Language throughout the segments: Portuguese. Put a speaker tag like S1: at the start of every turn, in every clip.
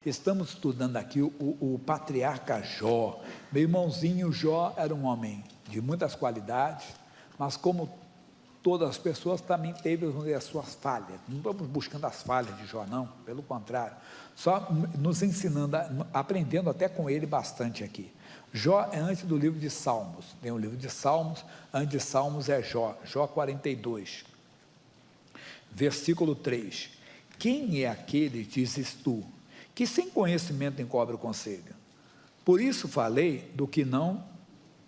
S1: Estamos estudando aqui o patriarca Jó. Meu irmãozinho Jó era um homem de muitas qualidades, mas como todas as pessoas também teve, vamos dizer, as suas falhas. Não estamos buscando as falhas de Jó, não, pelo contrário, só nos ensinando, aprendendo até com ele bastante aqui. Jó é antes do livro de Salmos, tem o livro de Salmos, antes de Salmos é Jó, Jó 42, versículo 3, quem é aquele, dizes tu, que sem conhecimento encobre o conselho? Por isso falei do que não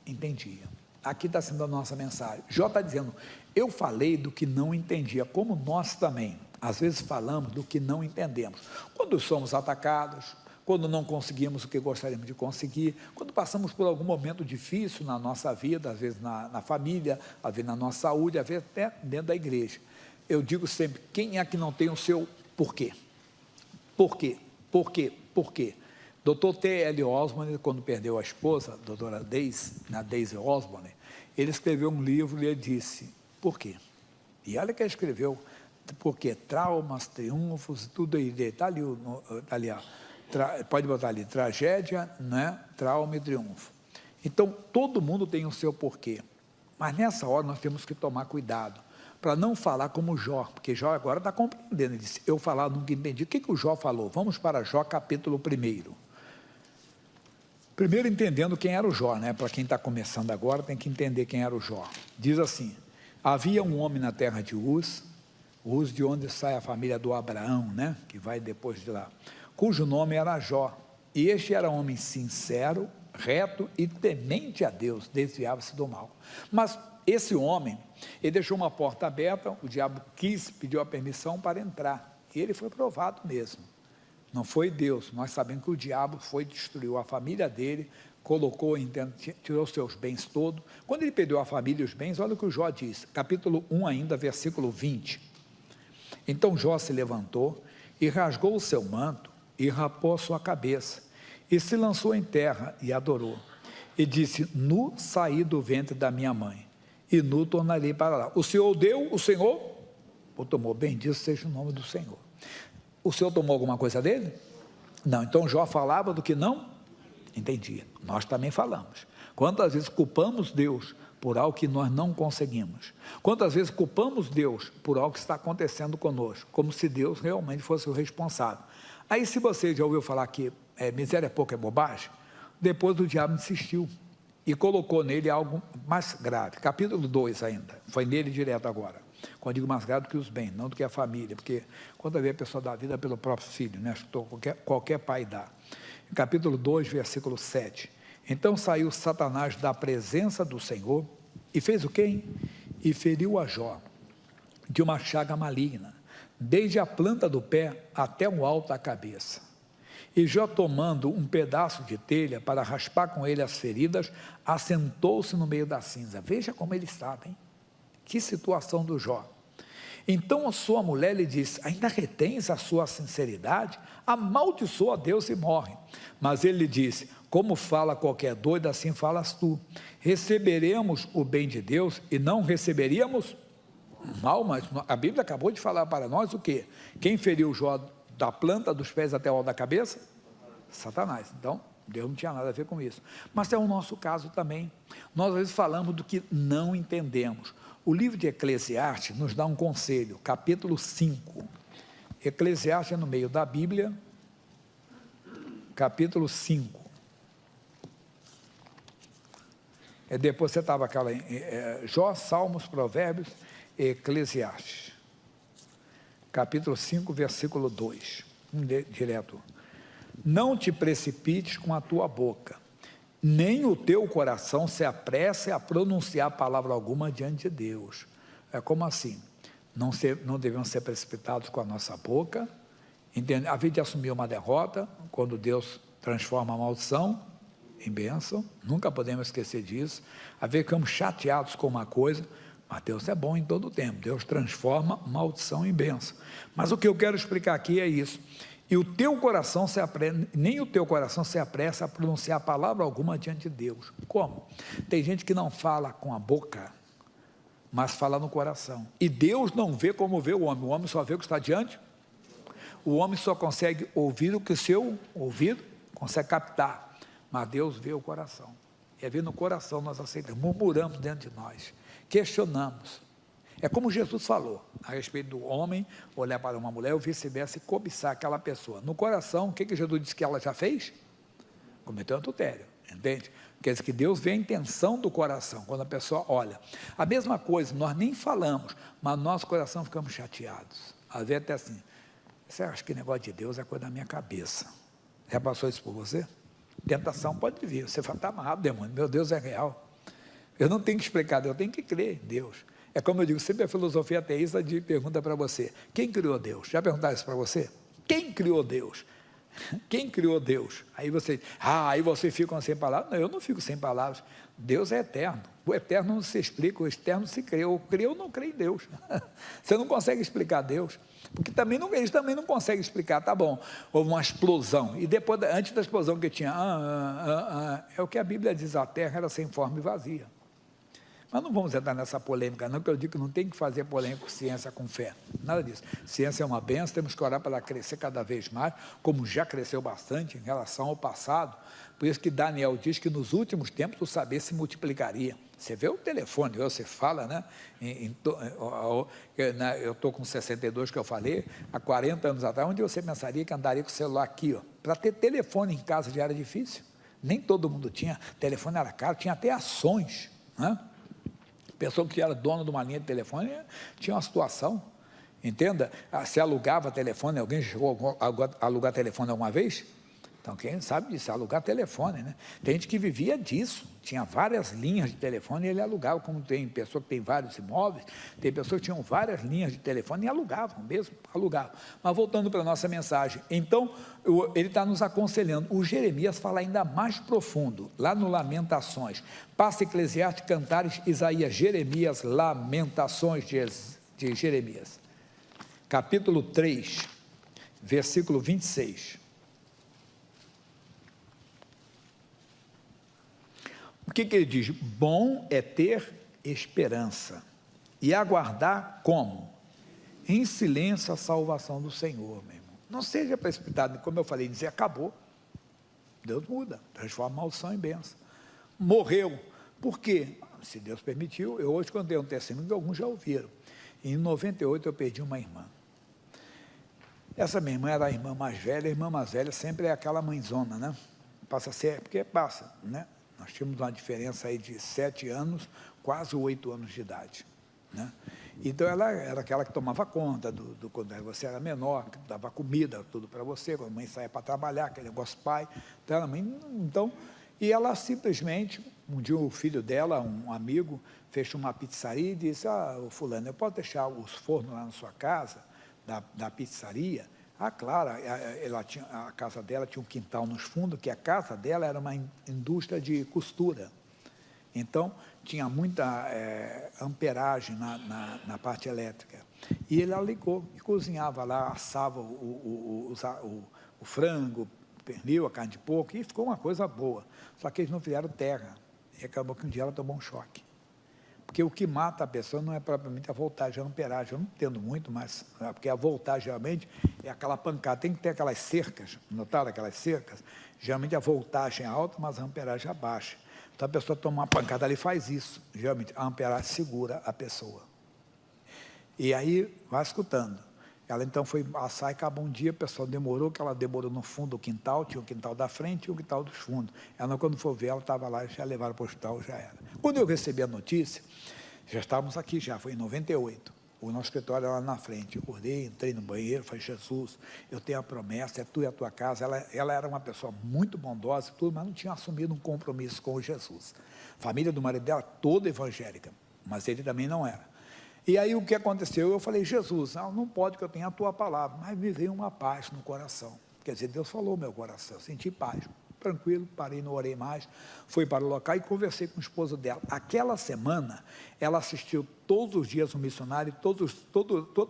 S1: entendia. Aqui está sendo a nossa mensagem. Jó está dizendo, eu falei do que não entendia, como nós também, às vezes falamos do que não entendemos. Quando somos atacados, quando não conseguimos o que gostaríamos de conseguir, quando passamos por algum momento difícil na nossa vida, às vezes na família, às vezes na nossa saúde, às vezes até dentro da igreja. Eu digo sempre, quem é que não tem o seu porquê? Por quê? Por quê? Por quê? Dr. T.L. Osborne, quando perdeu a esposa, a doutora Daisy Osborne, ele escreveu um livro e ele disse, por quê? E olha que ele escreveu, porque traumas, triunfos, tudo aí, está ali, pode botar ali, tragédia, né? Trauma e triunfo. Então, todo mundo tem o seu porquê, mas nessa hora nós temos que tomar cuidado, para não falar como Jó, porque Jó agora está compreendendo, ele disse, eu falar nunca entendi. O que o Jó falou? Vamos para Jó capítulo 1. Primeiro entendendo quem era o Jó, né? Para quem está começando agora tem que entender quem era o Jó. Diz assim, havia um homem na terra de Uz de onde sai a família do Abraão, né? Que vai depois de lá, cujo nome era Jó, e este era um homem sincero, reto e temente a Deus, desviava-se do mal. Mas esse homem, ele deixou uma porta aberta, o diabo pediu a permissão para entrar, e ele foi provado mesmo, não foi Deus. Nós sabemos que o diabo destruiu a família dele, tirou seus bens todos. Quando ele perdeu a família e os bens, olha o que o Jó diz, capítulo 1 ainda, versículo 20, então Jó se levantou, e rasgou o seu manto, e rapou a sua cabeça, e se lançou em terra, e adorou, e disse, nu saí do ventre da minha mãe, e nu tornarei para lá. O Senhor deu, o Senhor o tomou, bendito seja o nome do Senhor. O Senhor tomou alguma coisa dele? Não, então Jó falava do que não entendia, nós também falamos. Quantas vezes culpamos Deus por algo que nós não conseguimos? Quantas vezes culpamos Deus por algo que está acontecendo conosco, como se Deus realmente fosse o responsável? Aí se você já ouviu falar que miséria é pouco, é bobagem, depois o diabo insistiu, e colocou nele algo mais grave, capítulo 2 ainda, foi nele direto agora, quando digo mais grave do que os bens, não do que a família, porque quando vê a pessoa dá vida pelo próprio filho, né? Qualquer pai dá, capítulo 2, versículo 7, então saiu Satanás da presença do Senhor, e fez o quê? E feriu a Jó, de uma chaga maligna, desde a planta do pé até o alto da cabeça. E Jó, tomando um pedaço de telha para raspar com ele as feridas, assentou-se no meio da cinza. Veja como ele estava, hein? Que situação do Jó. Então a sua mulher lhe disse, ainda retens a sua sinceridade? Amaldiçoa a Deus e morre. Mas ele lhe disse, como fala qualquer doido, assim falas tu. Receberemos o bem de Deus e não receberíamos mal? Mas a Bíblia acabou de falar para nós o quê? Quem feriu Jó da planta dos pés até o alto da cabeça? Satanás. Então, Deus não tinha nada a ver com isso. Mas é o nosso caso também. Nós às vezes falamos do que não entendemos. O livro de Eclesiastes nos dá um conselho, capítulo 5. Eclesiastes é no meio da Bíblia, capítulo 5. Depois você estava aquela Jó, Salmos, Provérbios, Eclesiastes. Capítulo 5, versículo 2, direto. Não te precipites com a tua boca, nem o teu coração se apresse a pronunciar palavra alguma diante de Deus. Como assim? Não devemos ser precipitados com a nossa boca, a vez de assumir uma derrota, quando Deus transforma a maldição em bênção, nunca podemos esquecer disso. A vez que ficamos chateados com uma coisa, mas Deus é bom em todo o tempo, Deus transforma maldição em bênção. Mas o que eu quero explicar aqui é isso, e o teu coração nem o teu coração se apressa a pronunciar palavra alguma diante de Deus. Como? Tem gente que não fala com a boca, mas fala no coração, e Deus não vê como vê o homem só vê o que está diante. O homem só consegue ouvir o que o seu ouvido consegue captar, mas Deus vê o coração. É ver no coração nós aceitamos, murmuramos dentro de nós, questionamos. É como Jesus falou, a respeito do homem olhar para uma mulher ou vice-versa e cobiçar aquela pessoa. No coração, o que Jesus disse que ela já fez? Cometeu adultério, entende? Quer dizer que Deus vê a intenção do coração, quando a pessoa olha. A mesma coisa, nós nem falamos, mas no nosso coração ficamos chateados. Às vezes até assim, você acha que negócio de Deus é coisa da minha cabeça? Já passou isso por você? Tentação pode vir, você fala, está amarrado, demônio, meu Deus é real. Eu não tenho que explicar, eu tenho que crer em Deus. É como eu digo, sempre a filosofia ateísta pergunta para você, quem criou Deus? Já perguntaram isso para você? Quem criou Deus? Quem criou Deus? Aí vocês ficam sem palavras. Não, eu não fico sem palavras. Deus é eterno. O eterno não se explica, o externo se crê. O creu não crê em Deus. Você não consegue explicar Deus. Porque eles também não conseguem explicar. Tá bom, houve uma explosão. E depois, antes da explosão que tinha, é o que a Bíblia diz, a terra era sem forma e vazia. Mas não vamos entrar nessa polêmica, não, porque eu digo que não tem que fazer polêmica com ciência, com fé. Nada disso. Ciência é uma benção, temos que orar para ela crescer cada vez mais, como já cresceu bastante em relação ao passado. Por isso que Daniel diz que nos últimos tempos o saber se multiplicaria. Você vê o telefone, você fala, né? Eu estou com 62, que eu falei, há 40 anos atrás, onde você pensaria que andaria com o celular aqui, ó? Para ter telefone em casa já era difícil. Nem todo mundo tinha, telefone era caro, tinha até ações, né? Pessoa que era dono de uma linha de telefone tinha uma situação, entenda? Se alugava telefone, alguém chegou a alugar telefone alguma vez? Então, quem sabe disso, alugar telefone, né? Tem gente que vivia disso, tinha várias linhas de telefone e ele alugava, como tem pessoa que tem vários imóveis, tem pessoas que tinham várias linhas de telefone e alugavam mesmo, alugavam. Mas voltando para a nossa mensagem, então, ele está nos aconselhando, o Jeremias fala ainda mais profundo, lá no Lamentações, passa Eclesiastes, Cantares, Isaías, Jeremias, Lamentações de Jeremias, capítulo 3, versículo 26. O que ele diz? Bom é ter esperança e aguardar como? Em silêncio a salvação do Senhor, meu irmão. Não seja precipitado, como eu falei, dizer acabou. Deus muda, transforma maldição em bênção. Morreu. Por quê? Se Deus permitiu, eu hoje contei um testemunho, alguns já ouviram. Em 98 eu perdi uma irmã. Essa minha irmã era a irmã mais velha, a irmã mais velha sempre é aquela mãezona, né? Passa a ser, porque passa, né? Nós tínhamos uma diferença aí de 7 anos, quase 8 anos de idade, né? Então, ela era aquela que tomava conta, quando você era menor, que dava comida, tudo para você, quando a mãe saía para trabalhar, aquele negócio pai. E ela simplesmente, um dia o filho dela, um amigo, fechou uma pizzaria e disse, fulano, eu posso deixar os fornos lá na sua casa, da pizzaria? Claro, a casa dela tinha um quintal nos fundos, que a casa dela era uma indústria de costura. Então, tinha muita amperagem na parte elétrica. E ele ligou e cozinhava lá, assava o frango, o pernil, a carne de porco, e ficou uma coisa boa. Só que eles não fizeram terra. E acabou que um dia ela tomou um choque. Porque o que mata a pessoa não é propriamente a voltagem, a amperagem. Eu não entendo muito, mas porque a voltagem geralmente é aquela pancada. Tem que ter aquelas cercas, notaram aquelas cercas? Geralmente a voltagem é alta, mas a amperagem é baixa. Então a pessoa toma uma pancada ali e faz isso. Geralmente a amperagem segura a pessoa. E aí vai escutando. Ela então foi assar e acabou um dia, o pessoal demorou, que ela demorou no fundo do quintal, tinha o quintal da frente e o quintal dos fundos. Ela, quando for ver, ela estava lá, já levaram para o hospital, já era. Quando eu recebi a notícia, já estávamos aqui, foi em 98, o nosso escritório era lá na frente. Eu acordei, entrei no banheiro, falei, Jesus, eu tenho a promessa, é tu e a tua casa. Ela era uma pessoa muito bondosa e tudo, mas não tinha assumido um compromisso com o Jesus. A família do marido dela, toda evangélica, mas ele também não era. E aí o que aconteceu? Eu falei, Jesus, não pode que eu tenha a tua palavra, mas me veio uma paz no coração. Quer dizer, Deus falou no meu coração, eu senti paz. Tranquilo, parei, não orei mais, fui para o local e conversei com o esposo dela. Aquela semana, ela assistiu todos os dias um missionário,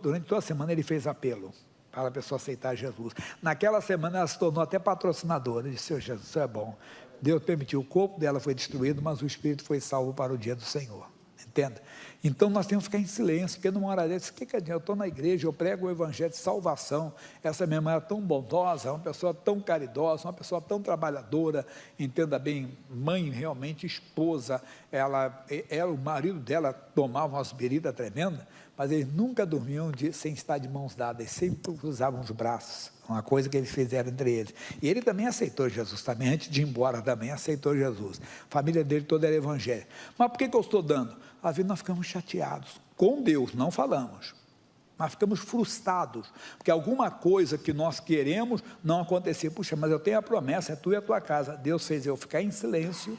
S1: durante toda a semana ele fez apelo para a pessoa aceitar Jesus. Naquela semana ela se tornou até patrocinadora, eu disse, Senhor Jesus, isso é bom. Deus permitiu, o corpo dela foi destruído, mas o espírito foi salvo para o dia do Senhor. Entende? Então nós temos que ficar em silêncio, porque numa hora dessa, o que adianta? Eu estou na igreja, eu prego o evangelho de salvação, essa minha mãe é tão bondosa, uma pessoa tão caridosa, uma pessoa tão trabalhadora, entenda bem, mãe realmente, esposa, o marido dela tomava umas bebidas tremendas, mas eles nunca dormiam sem estar de mãos dadas, eles sempre cruzavam os braços, uma coisa que eles fizeram entre eles. E ele também aceitou Jesus, também, antes de ir embora também aceitou Jesus. A família dele toda era evangélica. Mas por que eu estou dando? Às vezes nós ficamos chateados com Deus, não falamos, mas ficamos frustrados, porque alguma coisa que nós queremos não aconteceu. Puxa, mas eu tenho a promessa, é tu e a tua casa. Deus fez eu ficar em silêncio,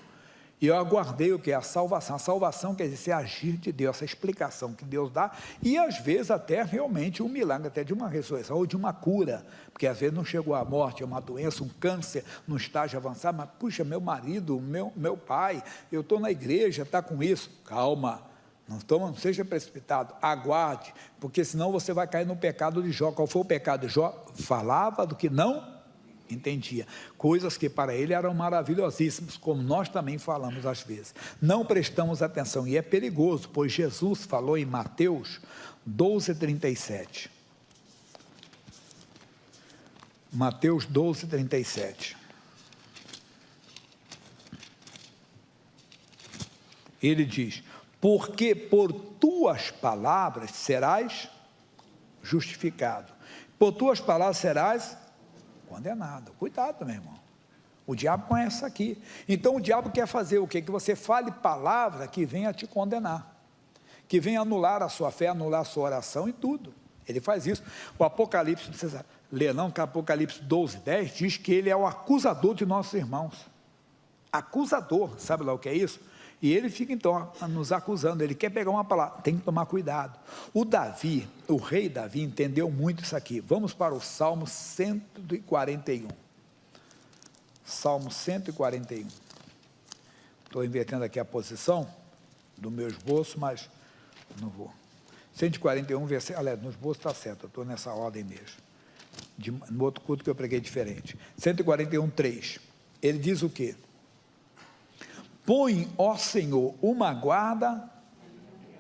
S1: e eu aguardei o que é a salvação. A salvação quer dizer agir de Deus, essa explicação que Deus dá, e às vezes até realmente um milagre, até de uma ressurreição, ou de uma cura, porque às vezes não chegou à morte, é uma doença, um câncer, num estágio avançado, mas puxa, meu marido, meu pai, eu estou na igreja, está com isso. Calma, não seja precipitado, aguarde, porque senão você vai cair no pecado de Jó. Qual foi o pecado de Jó? Falava do que não entendia, coisas que para ele eram maravilhosíssimas, como nós também falamos às vezes, não prestamos atenção, e é perigoso, pois Jesus falou em Mateus 12:37, Mateus 12:37, ele diz, porque por tuas palavras serás justificado, por tuas palavras serás condenado. Cuidado, meu irmão, o diabo conhece isso aqui. Então o diabo quer fazer o quê? Que você fale palavra que venha te condenar, que venha anular a sua fé, anular a sua oração e tudo. Ele faz isso. O Apocalipse, não precisa ler não, que Apocalipse 12:10 diz que ele é o acusador de nossos irmãos. Acusador, sabe lá o que é isso? E ele fica então nos acusando, ele quer pegar uma palavra, tem que tomar cuidado. O rei Davi entendeu muito isso aqui. Vamos para o Salmo 141. Salmo 141. Estou invertendo aqui a posição do meu esboço, mas não vou. 141, aliás, no esboço está certo, eu estou nessa ordem mesmo. No outro culto que eu preguei diferente. 141:3. Ele diz o quê? Põe, ó Senhor, uma guarda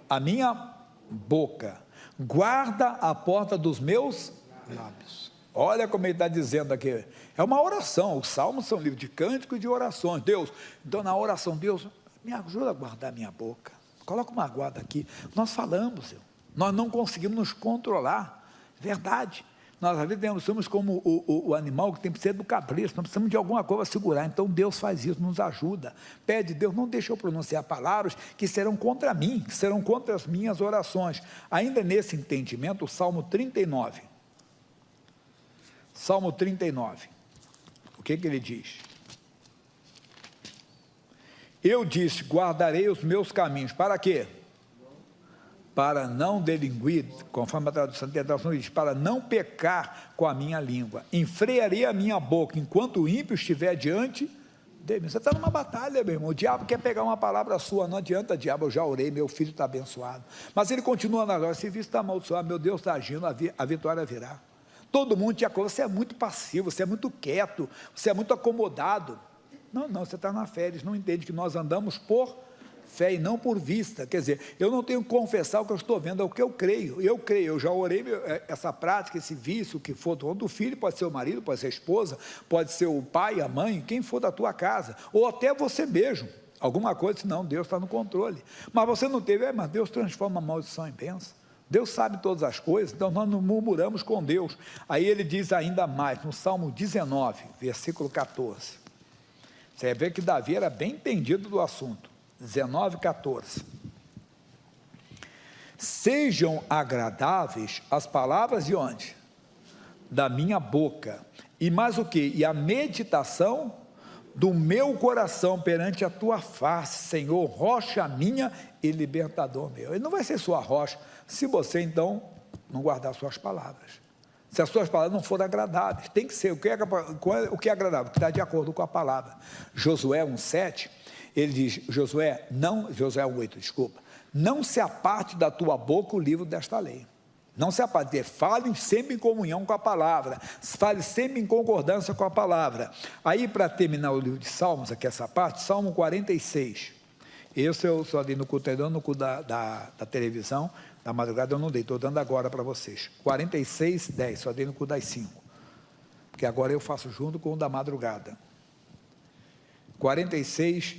S1: à minha boca, guarda a porta dos meus lábios. Olha como ele está dizendo aqui, é uma oração, os salmos são livros de cânticos e de orações. Deus, então na oração, Deus, me ajuda a guardar a minha boca, coloca uma guarda aqui. Nós falamos, nós não conseguimos nos controlar, verdade. Nós às vezes somos como o animal que tem que ser do cabresto, nós precisamos de alguma coisa para segurar, então Deus faz isso, nos ajuda, pede, Deus não deixa eu pronunciar palavras que serão contra mim, que serão contra as minhas orações. Ainda nesse entendimento, o Salmo 39, o que ele diz? Eu disse, guardarei os meus caminhos, para quê? Para não delinquir, conforme a tradução diz, para não pecar com a minha língua, enfrearei a minha boca, enquanto o ímpio estiver diante de mim. Você está numa batalha, meu irmão, o diabo quer pegar uma palavra sua, não adianta, diabo, eu já orei, meu filho está abençoado, mas ele continua na glória, esse vício está amaldiçoado, meu Deus está agindo, a vitória virá. Todo mundo te acolhe, você é muito passivo, você é muito quieto, você é muito acomodado. Não, você está na fé, eles não entendem que nós andamos por fé e não por vista, quer dizer, eu não tenho que confessar o que eu estou vendo, é o que eu creio, eu já orei, essa prática, esse vício, o que for do filho, pode ser o marido, pode ser a esposa, pode ser o pai, a mãe, quem for da tua casa, ou até você mesmo, alguma coisa, senão Deus está no controle, mas você não teve, mas Deus transforma a maldição em bênção, Deus sabe todas as coisas, então nós não murmuramos com Deus. Aí ele diz ainda mais, no Salmo 19, versículo 14, você vai ver que Davi era bem entendido do assunto, 19:14. Sejam agradáveis as palavras de onde? Da minha boca, e mais o que? E a meditação do meu coração perante a tua face, Senhor, rocha minha e libertador meu. Ele não vai ser sua rocha, se você então não guardar suas palavras, se as suas palavras não forem agradáveis, tem que ser, o que é agradável? Que está de acordo com a palavra. Josué 1:7, ele diz, Josué 1:8, desculpa, não se aparte da tua boca o livro desta lei, não se aparte, fale sempre em comunhão com a palavra, fale sempre em concordância com a palavra. Aí para terminar o livro de Salmos, aqui essa parte, Salmo 46, Esse eu só dei no culto, no culto da televisão, da madrugada eu não dei, estou dando agora para vocês. 46:10, só dei no culto das 5. Porque agora eu faço junto com o da madrugada. 46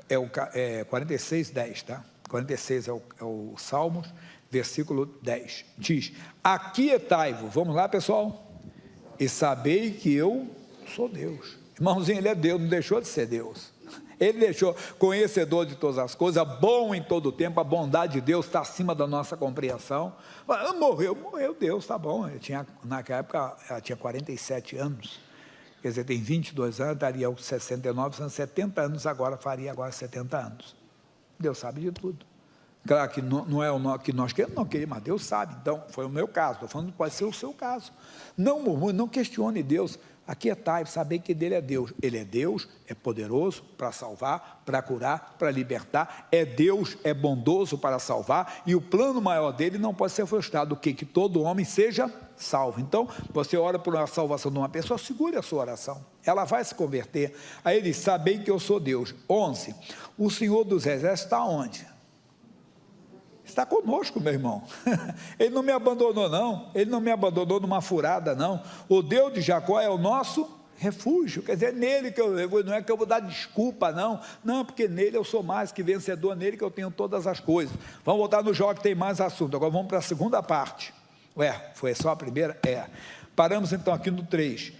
S1: 46:10, tá? 46 é o Salmos, versículo 10. Diz: aquietai-vos, vamos lá, pessoal, e sabei que eu sou Deus. Irmãozinho, ele é Deus, não deixou de ser Deus. Ele deixou conhecedor de todas as coisas, bom em todo o tempo, a bondade de Deus está acima da nossa compreensão. Morreu Deus, tá bom. Naquela época, ela tinha 47 anos. Quer dizer, tem 22 anos, daria aos 69, são 70 anos agora, faria agora 70 anos. Deus sabe de tudo. Claro que não é o que nós queremos, não queremos, mas Deus sabe. Então, foi o meu caso, estou falando que pode ser o seu caso. Não murmure, não questione Deus. Aquietai, saber que dele é Deus. Ele é Deus, é poderoso para salvar, para curar, para libertar. É Deus, é bondoso para salvar. E o plano maior dele não pode ser frustrado. O quê? Que todo homem seja salvo. Então, você ora por uma salvação de uma pessoa, segure a sua oração. Ela vai se converter. Aí ele diz: sabei que eu sou Deus. 11. O Senhor dos Exércitos está onde? Está conosco, meu irmão. Ele não me abandonou, não. Ele não me abandonou numa furada, não. O Deus de Jacó é o nosso refúgio. Quer dizer, nele que eu vou, não é que eu vou dar desculpa, não. Não, porque nele eu sou mais que vencedor, nele que eu tenho todas as coisas. Vamos voltar no Jó, que tem mais assunto. Agora vamos para a segunda parte. Foi só a primeira? Paramos então aqui no 3.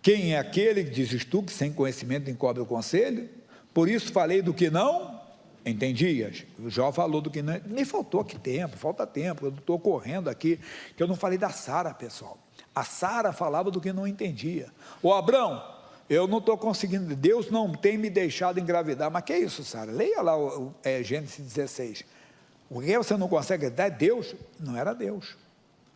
S1: Quem é aquele, dizes tu, que sem conhecimento encobre o conselho? Por isso falei do que não entendias. O Jó falou do que não. Me faltou aqui tempo, falta tempo. Eu estou correndo aqui, que eu não falei da Sara, pessoal. A Sara falava do que não entendia. Ô Abrão, eu não estou conseguindo, Deus não tem me deixado engravidar. Mas que é isso, Sara? Leia lá Gênesis 16. O que você não consegue dar é Deus? Não era Deus.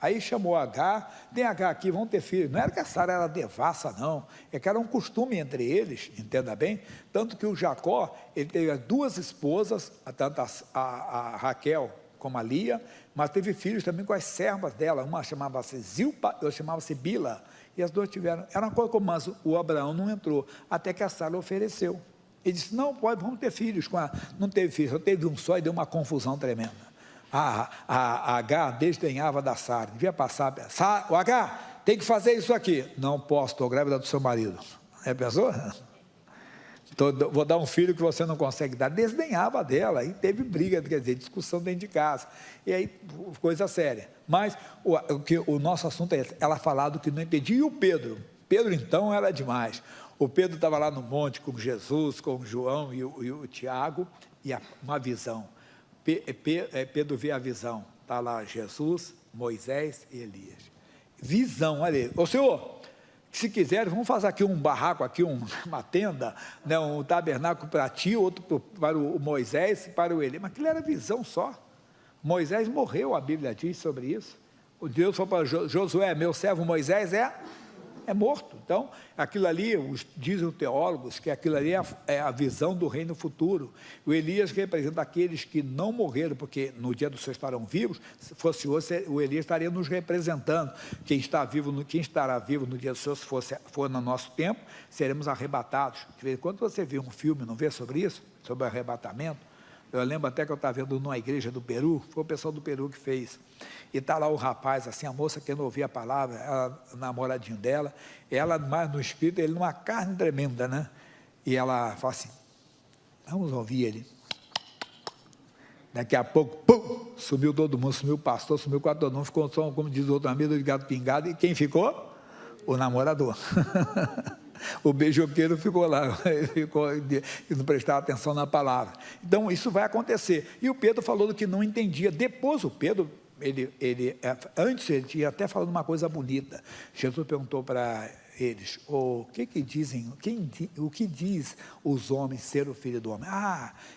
S1: Aí chamou Agar, tem Agar aqui, vão ter filhos. Não era que a Sara era devassa, não. É que era um costume entre eles, entenda bem. Tanto que o Jacó, ele teve 2 esposas, tanto a Raquel como a Lia, mas teve filhos também com as servas dela. Uma chamava-se Zilpa, outra chamava-se Bila. E as 2 tiveram. Era uma coisa como, mas o Abraão não entrou, até que a Sara ofereceu. Ele disse: não, pode, vamos ter filhos. Não teve filhos, só teve um só e deu uma confusão tremenda. A Agar desdenhava da Sara, devia passar, o Agar, tem que fazer isso aqui. Não posso, estou grávida do seu marido. Pensou? Vou dar um filho que você não consegue dar. Desdenhava dela, e teve briga, quer dizer, discussão dentro de casa. E aí, coisa séria. Mas o nosso assunto é esse, ela falava do que não entendia. E o Pedro? Pedro, então, era demais. O Pedro estava lá no monte com Jesus, com o João e o Tiago, e uma visão. Pedro vê a visão, está lá Jesus, Moisés e Elias. Visão, olha aí. Ô Senhor, se quiser, vamos fazer aqui um barraco, aqui uma tenda, né, um tabernáculo para ti, outro para o Moisés e para o Elias. Mas aquilo era visão só. Moisés morreu, a Bíblia diz sobre isso. O Deus falou para Josué: meu servo Moisés é morto. Então, aquilo ali, dizem os teólogos, que aquilo ali é a visão do reino futuro. O Elias representa aqueles que não morreram, porque no dia do Senhor estarão vivos. Se fosse hoje, o Elias estaria nos representando. Quem estará vivo no dia do Senhor, se for no nosso tempo, seremos arrebatados. De vez em quando você vê um filme, não vê sobre isso? Sobre o arrebatamento? Eu lembro até que eu estava vendo numa igreja do Peru, foi o pessoal do Peru que fez. E está lá o rapaz, assim, a moça que não ouvia a palavra, ela, o namoradinho dela, ela mais no espírito, ele numa carne tremenda, né? E ela fala assim: vamos ouvir ele. Daqui a pouco, pum, sumiu todo mundo, sumiu o pastor, sumiu quase todo mundo, ficou só, como diz o outro amigo, de gato pingado. E quem ficou? O namorador. O beijoqueiro ficou lá, e não prestava atenção na palavra. Então, isso vai acontecer. E o Pedro falou do que não entendia. Depois, o Pedro, antes ele tinha até falado uma coisa bonita. Jesus perguntou para eles: o que dizem, o que diz os homens ser o filho do homem?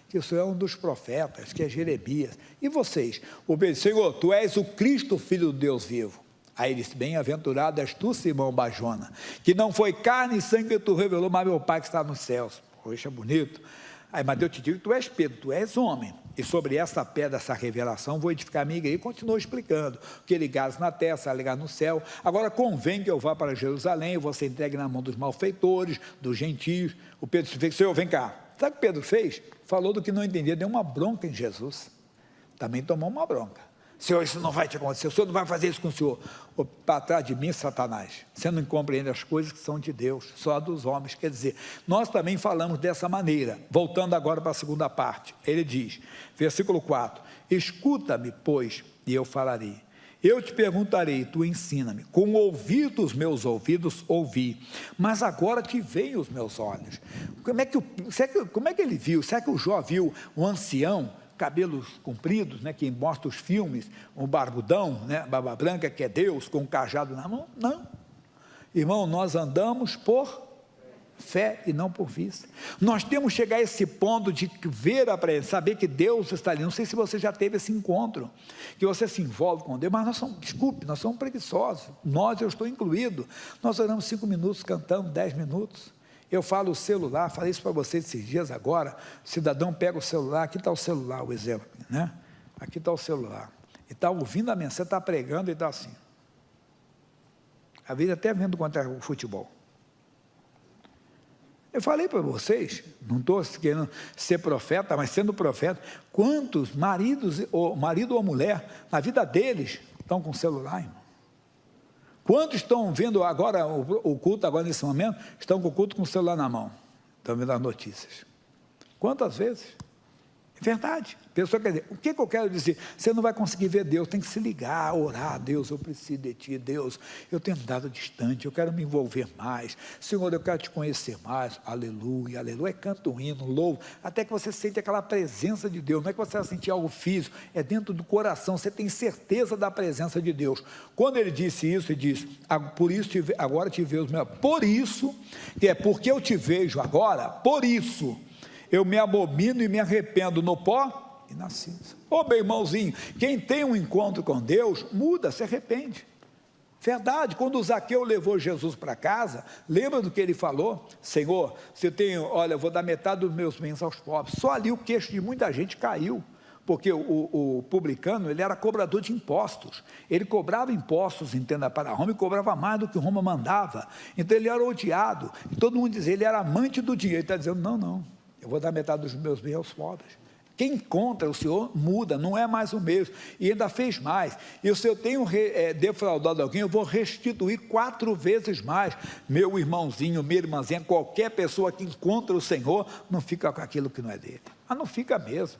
S1: Que o Senhor é um dos profetas, que é Jeremias. E vocês? O Pedro: Senhor, tu és o Cristo, filho do Deus vivo. Aí ele disse: bem-aventurado és tu, Simão Barjona, que não foi carne e sangue que tu revelou, mas meu Pai que está nos céus. Poxa, bonito. Aí, mas eu te digo que tu és Pedro, tu és homem, e sobre essa pedra, essa revelação, vou edificar a minha igreja. E continuou explicando: o que ligares na terra, será ligado no céu. Agora convém que eu vá para Jerusalém, eu vou ser entregue na mão dos malfeitores, dos gentios. O Pedro disse: Senhor, vem cá, Sabe o que Pedro fez? Falou do que não entendia, deu uma bronca em Jesus. Também tomou uma bronca. Senhor, isso não vai te acontecer, o Senhor não vai fazer isso com o Senhor. Para trás de mim, Satanás, você não compreende as coisas que são de Deus, só dos homens. Quer dizer, nós também falamos dessa maneira. Voltando agora para a segunda parte, ele diz, versículo 4, escuta-me, pois, e eu falarei. Eu te perguntarei, tu ensina-me. Com o ouvido dos meus ouvidos ouvi, mas agora te veem os meus olhos. Como é que ele viu? Será que o Jó viu um ancião, cabelos compridos, né, que mostra os filmes, um barbudão, né, barba branca, que é Deus, com um cajado na mão? Não. Irmão, nós andamos por fé e não por vista. Nós temos que chegar a esse ponto de ver a presença, saber que Deus está ali. Não sei se você já teve esse encontro, que você se envolve com Deus, mas nós somos preguiçosos. Eu estou incluído. Nós oramos 5 minutos, cantamos 10 minutos. Eu falo o celular, falei isso para vocês esses dias agora, o cidadão pega o celular, aqui está o celular, o exemplo, né? Aqui está o celular, e está ouvindo a mensagem, está pregando e está assim. A vida até vendo contra o futebol. Eu falei para vocês, não estou querendo ser profeta, mas sendo profeta, quantos marido ou mulher, na vida deles, estão com celular, irmão? Quantos estão vendo agora o culto, agora nesse momento, estão com o culto com o celular na mão? Estão vendo as notícias. Quantas vezes? É verdade. A pessoa quer dizer, o que eu quero dizer? Você não vai conseguir ver Deus, tem que se ligar, orar. Deus, eu preciso de Ti. Deus, eu tenho andado distante, eu quero me envolver mais. Senhor, eu quero Te conhecer mais. Aleluia, aleluia. Canta um hino, louvo, até que você sente aquela presença de Deus. Não é que você vai sentir algo físico, é dentro do coração. Você tem certeza da presença de Deus. Quando ele disse isso, ele disse, por isso agora te vejo, por isso, que é porque eu te vejo agora, por isso, eu me abomino e me arrependo no pó e na cinza. Ô meu irmãozinho, quem tem um encontro com Deus, muda, se arrepende. Verdade, quando o Zaqueu levou Jesus para casa, lembra do que ele falou? Senhor, se eu tenho, olha, eu vou dar metade dos meus bens aos pobres. Só ali o queixo de muita gente caiu, porque o publicano, ele era cobrador de impostos. Ele cobrava impostos, entenda, para Roma, e cobrava mais do que Roma mandava. Então ele era odiado, e todo mundo dizia, ele era amante do dinheiro. Ele está dizendo, não, eu vou dar metade dos meus bens aos pobres. Quem encontra o Senhor muda, não é mais o mesmo, e ainda fez mais. E se eu tenho defraudado alguém, eu vou restituir 4 vezes mais. Meu irmãozinho, minha irmãzinha, qualquer pessoa que encontra o Senhor, não fica com aquilo que não é dele. Mas não fica mesmo.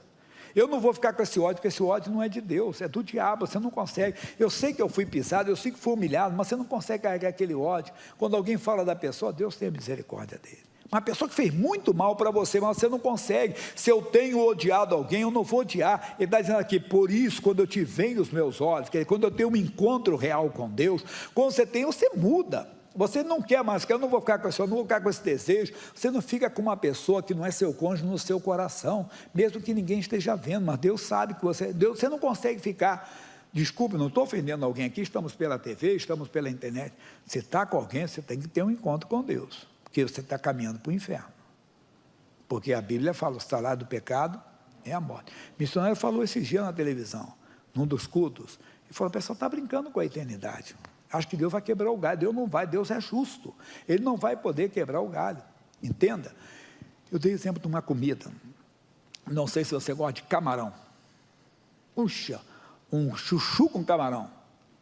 S1: Eu não vou ficar com esse ódio, porque esse ódio não é de Deus, é do diabo, você não consegue. Eu sei que eu fui pisado, eu sei que fui humilhado, mas você não consegue carregar aquele ódio. Quando alguém fala da pessoa, Deus tem misericórdia dele. Uma pessoa que fez muito mal para você, mas você não consegue. Se eu tenho odiado alguém, eu não vou odiar. Ele está dizendo aqui, por isso, quando eu te vejo os meus olhos, quando eu tenho um encontro real com Deus, quando você tem, você muda. Você não quer mais, eu não vou ficar com isso, eu não vou ficar com esse desejo. Você não fica com uma pessoa que não é seu cônjuge no seu coração, mesmo que ninguém esteja vendo, mas Deus sabe que você não consegue ficar. Desculpe, não estou ofendendo alguém aqui, estamos pela TV, estamos pela internet. Você está com alguém, você tem que ter um encontro com Deus, porque você está caminhando para o inferno. Porque a Bíblia fala, o salário do pecado é a morte. O missionário falou esses dias na televisão, num dos cultos, e falou, o pessoal está brincando com a eternidade. Acho que Deus vai quebrar o galho. Deus não vai, Deus é justo. Ele não vai poder quebrar o galho. Entenda? Eu dei exemplo de uma comida. Não sei se você gosta de camarão. Puxa, um chuchu com camarão.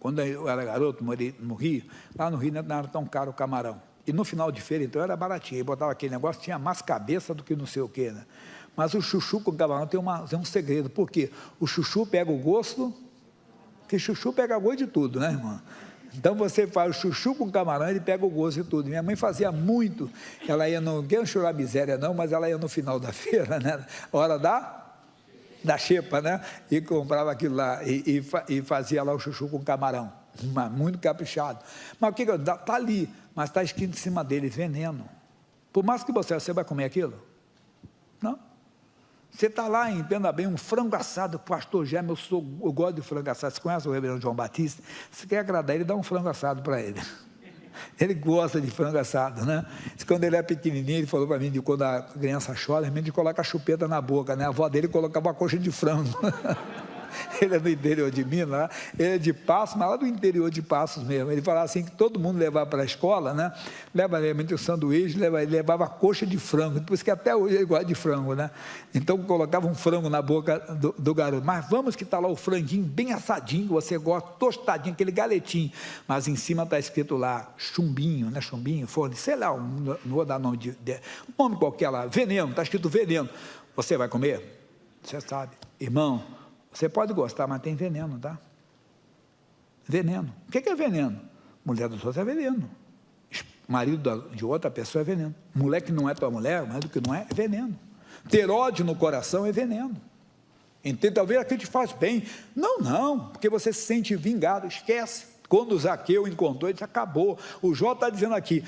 S1: Quando eu era garoto, morei no Rio, lá no Rio não era tão caro o camarão. E no final de feira, então, era baratinho. Aí botava aquele negócio, tinha mais cabeça do que não sei o quê, né? Mas o chuchu com camarão tem um segredo. Por quê? O chuchu pega o gosto, porque chuchu pega gosto de tudo, né, irmão? Então você faz o chuchu com camarão, ele pega o gosto de tudo. Minha mãe fazia muito, ela ia não quero chorar miséria não, mas ela ia no final da feira, né? Hora da xepa, né? E comprava aquilo lá, e fazia lá o chuchu com camarão, muito caprichado. Mas o que está ali, mas está escrito em cima dele, veneno. Por mais que você vai comer aquilo? Não. Você está lá, entenda bem, um frango assado, pastor Gêmeo, eu gosto de frango assado. Você conhece o reverendo João Batista? Se quer agradar ele, dá um frango assado para ele. Ele gosta de frango assado, né? Quando ele é pequenininho, ele falou para mim, de quando a criança chora, a gente coloca a chupeta na boca, né? A avó dele colocava uma coxa de frango. que ele é do interior de Minas, lá, ele é de Passos, mas lá do interior de Passos mesmo. Ele falava assim, que todo mundo levava para a escola, né? Levava realmente o sanduíche, levava coxa de frango, por isso que até hoje ele gosta de frango, né? Então colocava um frango na boca do garoto, mas vamos que está lá o franguinho bem assadinho, você gosta, tostadinho, aquele galetinho, mas em cima está escrito lá, chumbinho, né? Chumbinho, forno, sei lá, não vou dar nome um nome qualquer lá, veneno, está escrito veneno. Você vai comer? Você sabe. Irmão, você pode gostar, mas tem veneno, tá? Veneno. O que é veneno? Mulher dos outros é veneno. Marido de outra pessoa é veneno. Mulher que não é tua mulher, marido que não é veneno. Ter ódio no coração é veneno. Então, talvez aquilo te faz bem. Não, porque você se sente vingado, esquece. Quando o Zaqueu encontrou, ele disse, acabou. O Jó está dizendo aqui,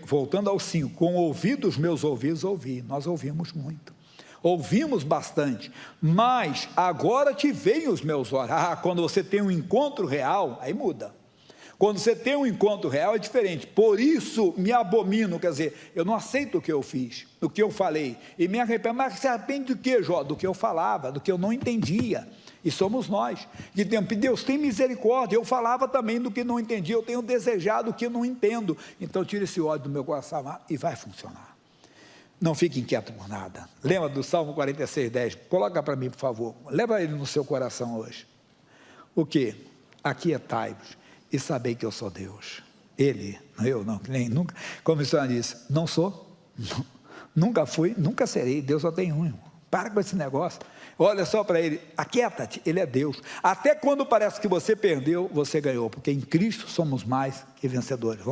S1: voltando ao 5, com ouvidos meus ouvidos ouvi. Nós ouvimos muito. Ouvimos bastante, mas agora te veem os meus olhos. Quando você tem um encontro real, aí muda. Quando você tem um encontro real é diferente. Por isso me abomino, quer dizer, eu não aceito o que eu fiz, o que eu falei, e me arrependo. Mas se arrepende do que, Jó? Do que eu falava, do que eu não entendia. E somos nós. De tempo, Deus tem misericórdia. Eu falava também do que não entendia, eu tenho desejado o que eu não entendo. Então tira esse ódio do meu coração e vai funcionar. Não fique inquieto por nada. Lembra do Salmo 46, 10? Coloca para mim, por favor. Leva ele no seu coração hoje. O quê? Aquietai-vos e sabei que eu sou Deus. Ele, eu não, nem nunca. Como o Senhor disse, não sou, nunca fui, nunca serei. Deus só tem um, irmão. Para com esse negócio. Olha só para ele, aquieta-te, ele é Deus. Até quando parece que você perdeu, você ganhou. Porque em Cristo somos mais que vencedores.